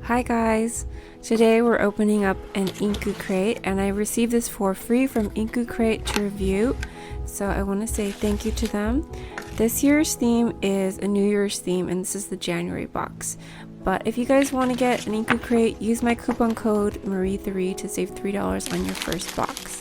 Hi guys! Today we're opening up an Inku Crate and I received this for free from Inku Crate to review, so I want to say thank you to them. This year's theme is a New Year's theme and this is the January box. But if you guys want to get an Inku Crate, use my coupon code Marie3 to save $3 on your first box.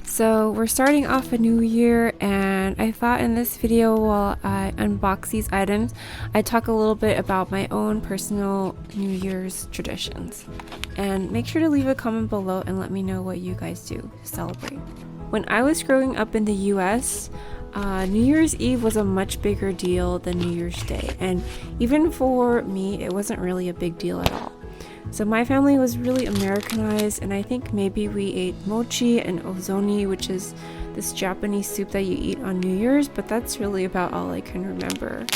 So we're starting off a new year, and I thought in this video while I unbox these items, I'd talk a little bit about my own personal New Year's traditions. And make sure to leave a comment below and let me know what you guys do to celebrate. When I was growing up in the US, New Year's Eve was a much bigger deal than New Year's Day, and even for me, it wasn't really a big deal at all. So my family was really Americanized, and I think maybe we ate mochi and ozoni, which is this Japanese soup that you eat on New Year's, but that's really about all I can remember.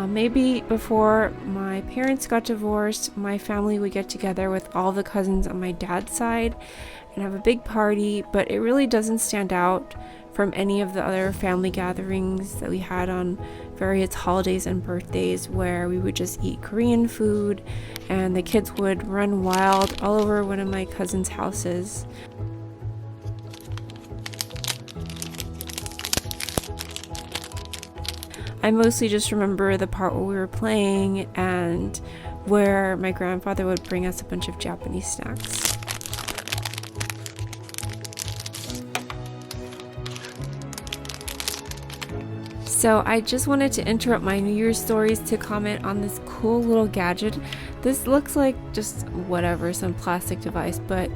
Maybe before my parents got divorced, my family would get together with all the cousins on my dad's side and have a big party, but it really doesn't stand out from any of the other family gatherings that we had on various holidays and birthdays, where we would just eat Korean food and the kids would run wild all over one of my cousin's houses. I mostly just remember the part where we were playing and where my grandfather would bring us a bunch of Japanese snacks. So I just wanted to interrupt my New Year's stories to comment on this cool little gadget. This looks like just whatever, some plastic device, but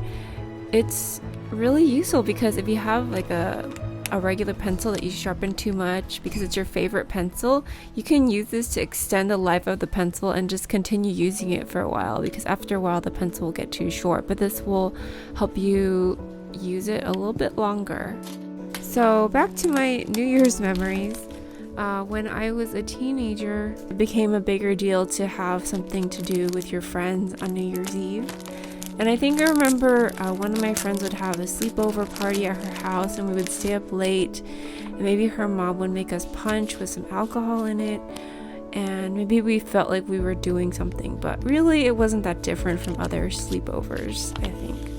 it's really useful because if you have like a regular pencil that you sharpen too much because it's your favorite pencil, you can use this to extend the life of the pencil and just continue using it for a while, because after a while the pencil will get too short, but this will help you use it a little bit longer. So back to my New Year's memories. When I was a teenager, it became a bigger deal to have something to do with your friends on New Year's Eve. And I think I remember one of my friends would have a sleepover party at her house and we would stay up late, and maybe her mom would make us punch with some alcohol in it, and maybe we felt like we were doing something, but really it wasn't that different from other sleepovers, I think.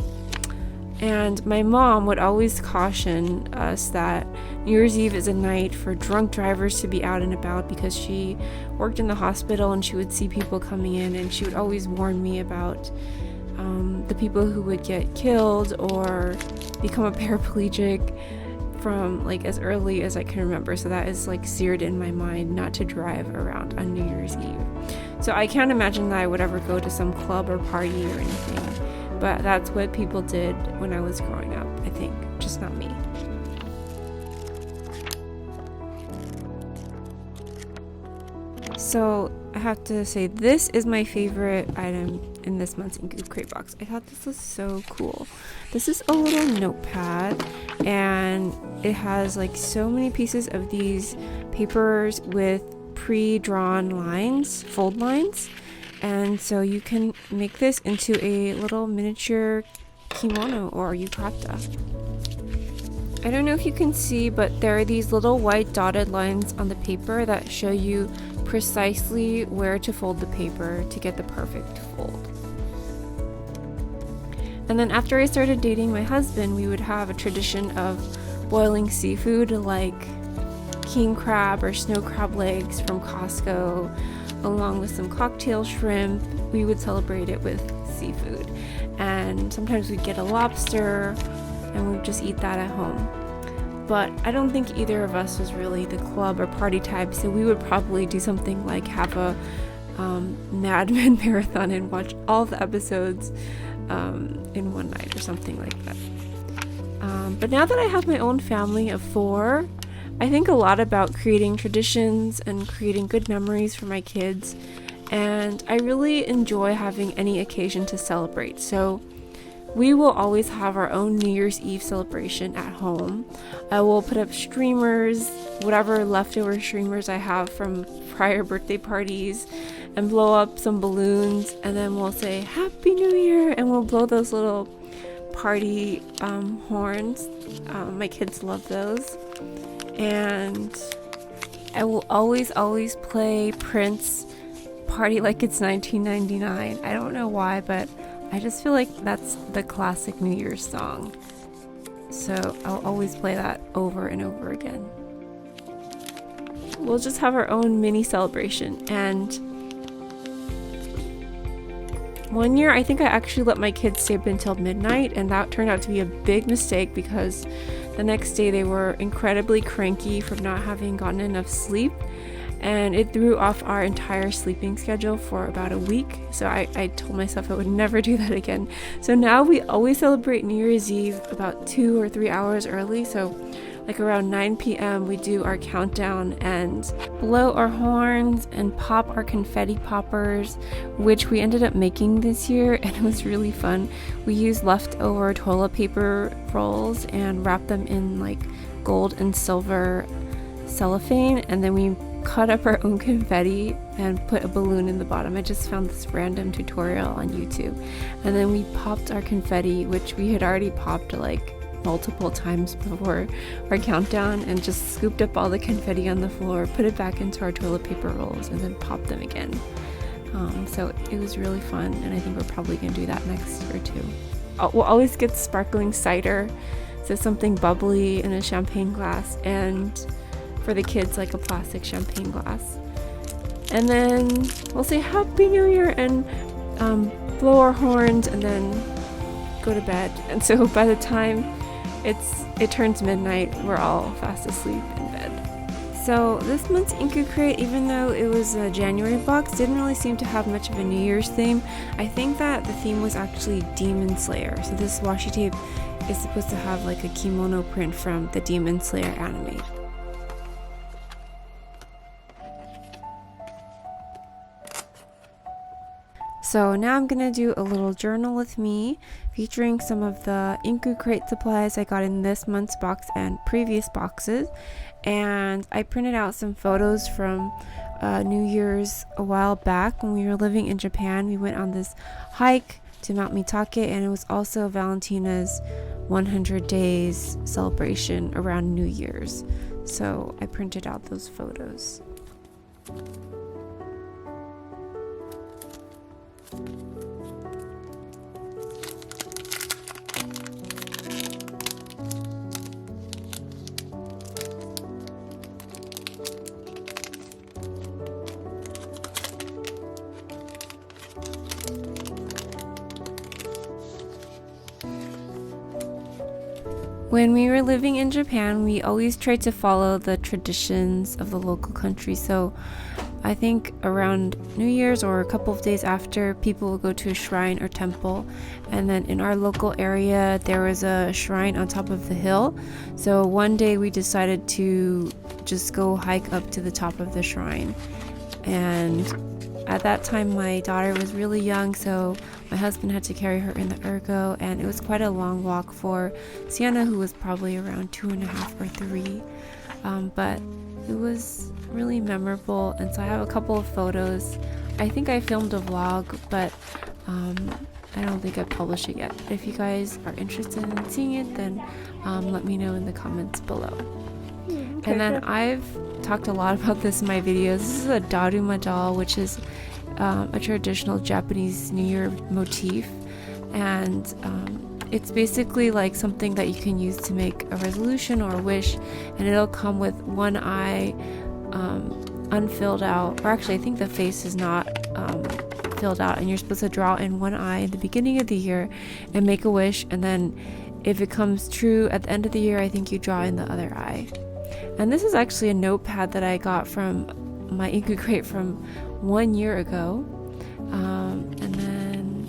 And my mom would always caution us that New Year's Eve is a night for drunk drivers to be out and about, because she worked in the hospital and she would see people coming in, and she would always warn me about the people who would get killed or become a paraplegic from like as early as I can remember. So that is like seared in my mind, not to drive around on New Year's Eve. So I can't imagine that I would ever go to some club or party or anything, but that's what people did when I was growing up, I think, just not me. So I have to say, this is my favorite item in this month's Inku Crate box. I thought this was so cool. This is a little notepad, and it has like so many pieces of these papers with pre-drawn lines, fold lines, and so you can make this into a little miniature kimono or yukata. I don't know if you can see, but there are these little white dotted lines on the paper that show you precisely where to fold the paper to get the perfect fold. And then after I started dating my husband, we would have a tradition of boiling seafood like king crab or snow crab legs from Costco, along with some cocktail shrimp. We would celebrate it with seafood, and sometimes we'd get a lobster and we'd just eat that at home. But I don't think either of us was really the club or party type, so we would probably do something like have a Mad Men marathon and watch all the episodes in one night or something like that. But now that I have my own family of 4, I think a lot about creating traditions and creating good memories for my kids, and I really enjoy having any occasion to celebrate. So we will always have our own New Year's Eve celebration at home. I will put up streamers, whatever leftover streamers I have from prior birthday parties, and blow up some balloons, and then we'll say Happy New Year, and we'll blow those little party horns. My kids love those. And I will always play Prince Party Like It's 1999. I don't know why, but I just feel like that's the classic New Year's song. So I'll always play that over and over again. We'll just have our own mini celebration. And one year I think I actually let my kids stay up until midnight, and that turned out to be a big mistake because the next day they were incredibly cranky from not having gotten enough sleep, and it threw off our entire sleeping schedule for about a week. So I told myself I would never do that again. So now we always celebrate New Year's Eve about 2 or 3 hours early. So like around 9 p.m. we do our countdown and blow our horns and pop our confetti poppers, which we ended up making this year, and it was really fun. We used leftover toilet paper rolls and wrapped them in like gold and silver cellophane, and then we cut up our own confetti and put a balloon in the bottom. I just found this random tutorial on YouTube, and then we popped our confetti, which we had already popped like multiple times before our countdown, and just scooped up all the confetti on the floor, put it back into our toilet paper rolls, and then popped them again. So it was really fun, and I think we're probably gonna do that next year too. We'll always get sparkling cider, so something bubbly in a champagne glass, and for the kids like a plastic champagne glass. And then we'll say Happy New Year and blow our horns and then go to bed. And so by the time it turns midnight, we're all fast asleep in bed. So this month's Inku Crate, even though it was a January box, didn't really seem to have much of a New Year's theme. I think that the theme was actually Demon Slayer. So this washi tape is supposed to have like a kimono print from the Demon Slayer anime. So now I'm gonna do a little journal with me featuring some of the Inku Crate supplies I got in this month's box and previous boxes. And I printed out some photos from New Year's a while back when we were living in Japan. We went on this hike to Mount Mitake, and it was also Valentina's 100 days celebration around New Year's. So I printed out those photos. When we were living in Japan, we always tried to follow the traditions of the local country. So I think around New Year's or a couple of days after, people will go to a shrine or temple. And then in our local area, there was a shrine on top of the hill. So one day we decided to just go hike up to the top of the shrine. And at that time, my daughter was really young, so my husband had to carry her in the ergo, and it was quite a long walk for Sienna, who was probably around 2.5 or 3. But it was really memorable, and so I have a couple of photos. I think I filmed a vlog, but I don't think I've published it yet. If you guys are interested in seeing it, then let me know in the comments below. Okay, and then I've talked a lot about this in my videos. This is a daruma doll, which is a traditional Japanese New Year motif, and it's basically like something that you can use to make a resolution or a wish, and it'll come with one eye unfilled out, or actually I think the face is not filled out, and you're supposed to draw in one eye at the beginning of the year and make a wish, and then if it comes true at the end of the year, I think you draw in the other eye. And this is actually a notepad that I got from my Inku Crate from 1 year ago. And then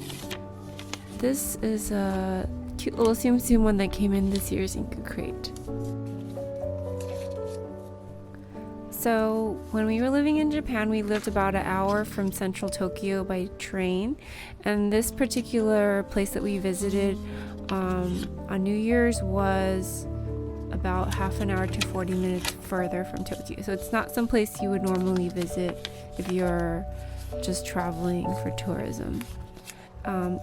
this is a cute little Tsum Tsum one that came in this year's Inku Crate. So when we were living in Japan, we lived about an hour from central Tokyo by train. And this particular place that we visited on New Year's was about half an hour to 40 minutes further from Tokyo. So it's not some place you would normally visit if you're just traveling for tourism.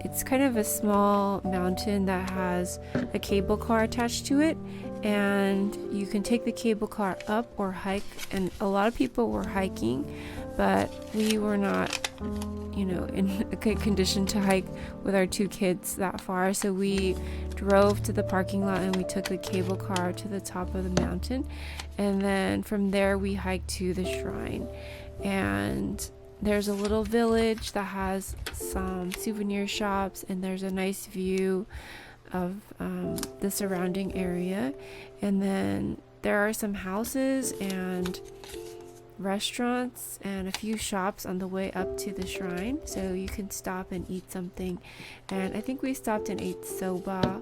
It's kind of a small mountain that has a cable car attached to it, and you can take the cable car up or hike. And a lot of people were hiking, but we were not, in a good condition to hike with our 2 kids that far. So we drove to the parking lot and we took the cable car to the top of the mountain, and then from there we hiked to the shrine. And there's a little village that has some souvenir shops, and there's a nice view of the surrounding area. And then there are some houses and restaurants and a few shops on the way up to the shrine, so you can stop and eat something. And I think we stopped and ate soba.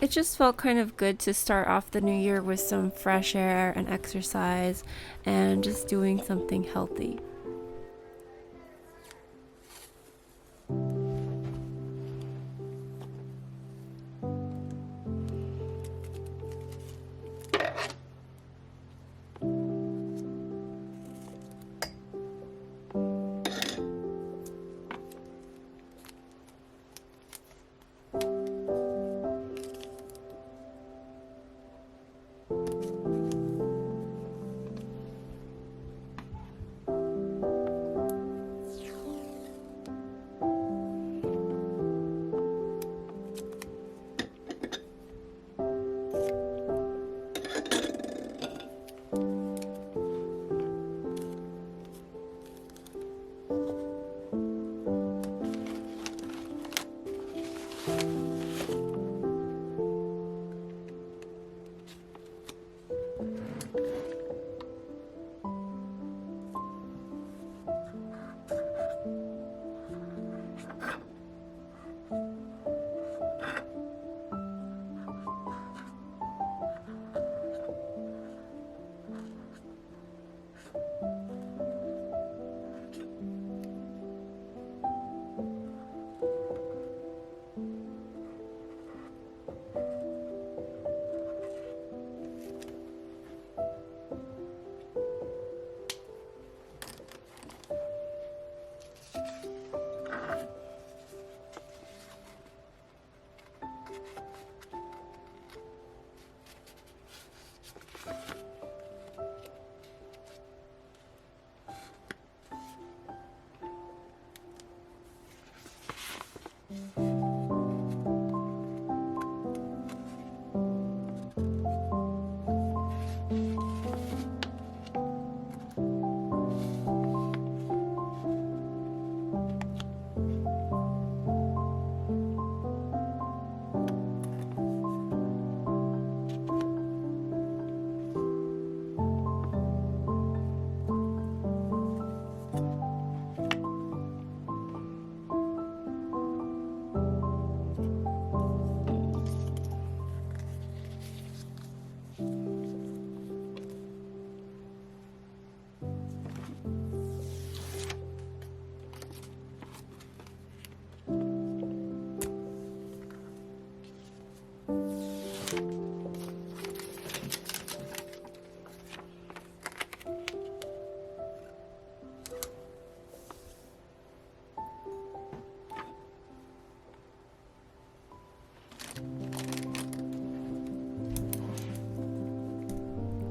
It just felt kind of good to start off the new year with some fresh air and exercise and just doing something healthy.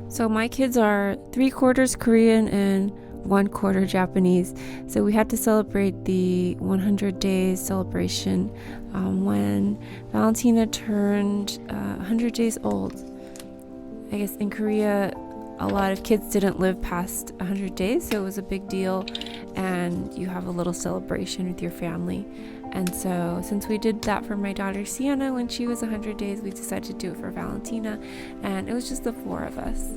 So my kids are 3/4 Korean and 1/4 Japanese. So we had to celebrate the 100 days celebration when Valentina turned 100 days old. I guess in Korea, a lot of kids didn't live past 100 days, so it was a big deal, and you have a little celebration with your family. And so since we did that for my daughter Sienna when she was 100 days, we decided to do it for Valentina, and it was just the 4 of us.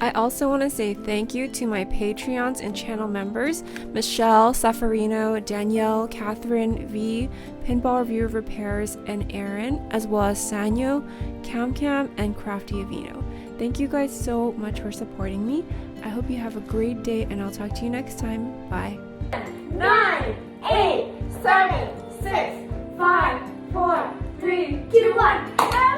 I also want to say thank you to my Patreons and channel members, Michelle, Safarino, Danielle, Catherine, V, Pinball Review Repairs, and Aaron, as well as Sanyo, Cam, and Crafty Avino. Thank you guys so much for supporting me. I hope you have a great day, and I'll talk to you next time. Bye. 9, 8, 7, 6, 5, 4, 3, 2, 1.